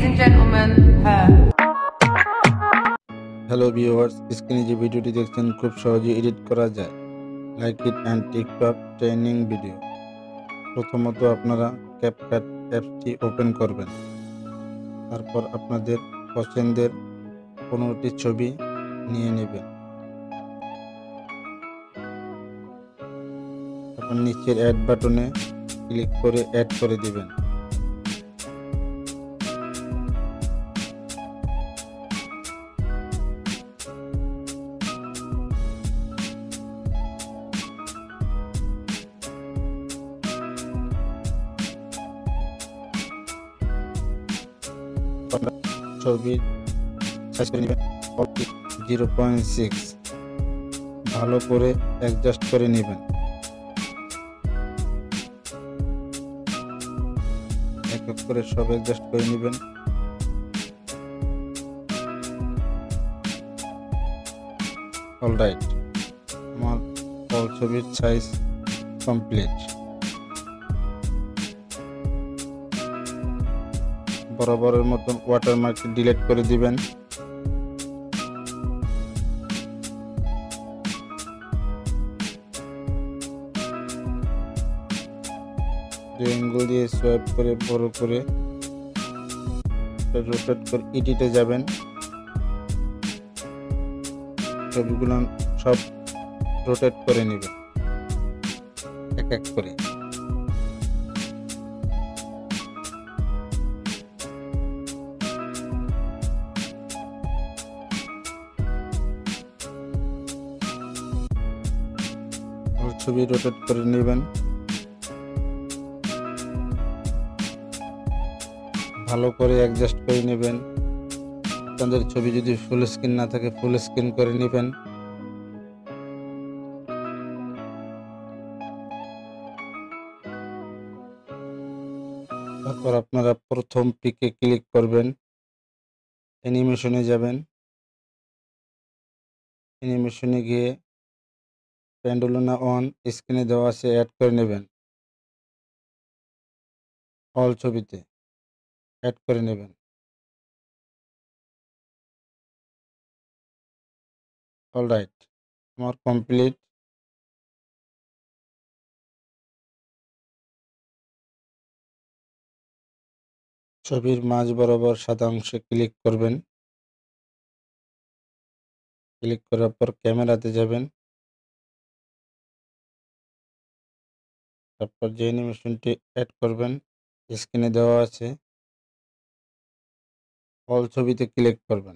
Ladies and gentlemen, her. Hello viewers, স্ক্রিনে যে ভিডিওটি দেখছেন খুব সহজে এডিট করা যায়। Like it and TikTok training video. প্রথমত আপনারা ক্যাপকাট অ্যাপটি ওপেন করবেন। তারপর আপনাদের পছন্দের 15টি ছবি নিয়ে নেবেন। তারপর নিচের অ্যাড বাটনে ক্লিক করে অ্যাড করে দিবেন। ছবি সাইজ করে নেবেন 0.6, ভালো করে অ্যাডজাস্ট করে নেবেন। এক এক করে সব অ্যাডজাস্ট করে নেবেন। অলরাইট, আমার অল ছবির সাইজ কমপ্লিট। বরাবরের মতন ওয়াটারমার্কটি ডিলিট করে দিবেন। আঙ্গুল দিয়ে সোয়াইপ করে বড় করে রোটেট করে এডিটে যাবেন। ছবিগুলো সব রোটেট করে নেবেন এক এক করে। ছবি রোটেট করে নেবেন। ভালো করে অ্যাডজাস্ট করে নেবেন। আপনাদের ছবি যদি ফুল স্ক্রিন না থাকে ফুল স্ক্রিন করে নেবেন। তারপর আপনারা প্রথম পিকে ক্লিক করবেন, অ্যানিমেশনে যাবেন। অ্যানিমেশনে গিয়ে পেন্ডুলাম অন স্ক্রিনে দেওয়া আছে অ্যাড করে নেবেন। অল ছবিতে অ্যাড করে নেবেন। অলরাইট, আমার কমপ্লিট। ছবির মাঝ বরাবর সাদা অংশে ক্লিক করবেন। ক্লিক করার পর ক্যামেরাতে যাবেন। তারপর যে অ্যানিমেশনটি অ্যাড করবেন স্ক্রিনে দেওয়া আছে অল ছবিতে ক্লিক করবেন।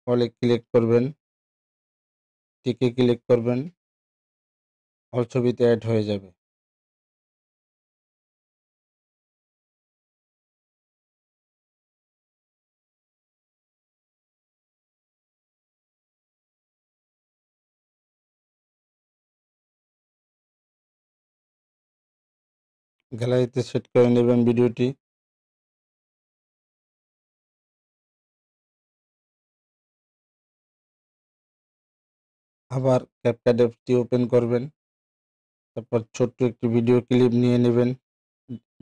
অলে ক্লিক করবেন, টিকে ক্লিক করবেন, অল ছবিতে অ্যাড হয়ে যাবে। গ্যালারিতে সেট করে নেবেন ভিডিওটি। আবার ক্যাপকাট অ্যাপটি ওপেন করবেন। তারপর ছোট্ট একটি ভিডিও ক্লিপ নিয়ে নেবেন।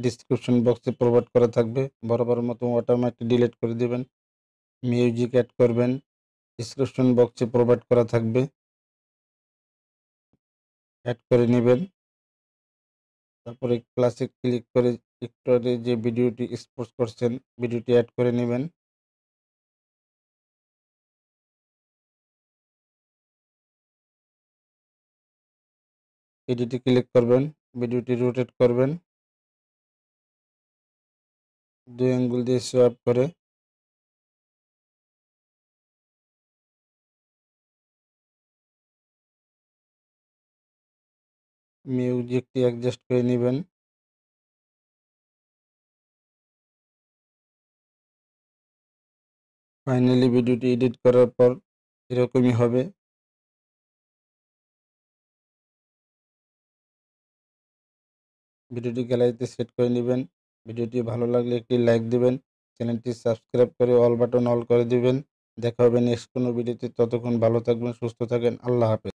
ডিসক্রিপশন বক্সে প্রোভাইড করা থাকবে। বরাবর মতো ওয়াটারমার্কটি ডিলিট করে দেবেন। মিউজিক অ্যাড করবেন, ডিসক্রিপশন বক্সে প্রোভাইড করা থাকবে, অ্যাড করে নেবেন। তারপরে ক্লাসে ক্লিক করে একটু আগে যে ভিডিওটি এক্সপোর্ট করছেন ভিডিওটি অ্যাড করে নেবেন। এডিটে ক্লিক করবেন, ভিডিওটি রোটেট করবেন, 2 আঙ্গুল দিয়ে সোয়াইপ করে মিউজিকটি অ্যাডজাস্ট করে নেবেন। ফাইনালি ভিডিওটি এডিট করার পর এরকমই হবে। ভিডিওটি গ্যালারিতে সেট করে নেবেন। ভিডিওটি ভালো লাগলে একটি লাইক দিবেন। চ্যানেলটি সাবস্ক্রাইব করে অল বাটন অল করে দিবেন। দেখা হবে নেক্সট কোনো ভিডিওতে। ততক্ষণ ভালো থাকবেন, সুস্থ থাকেন। আল্লাহ হাফেজ।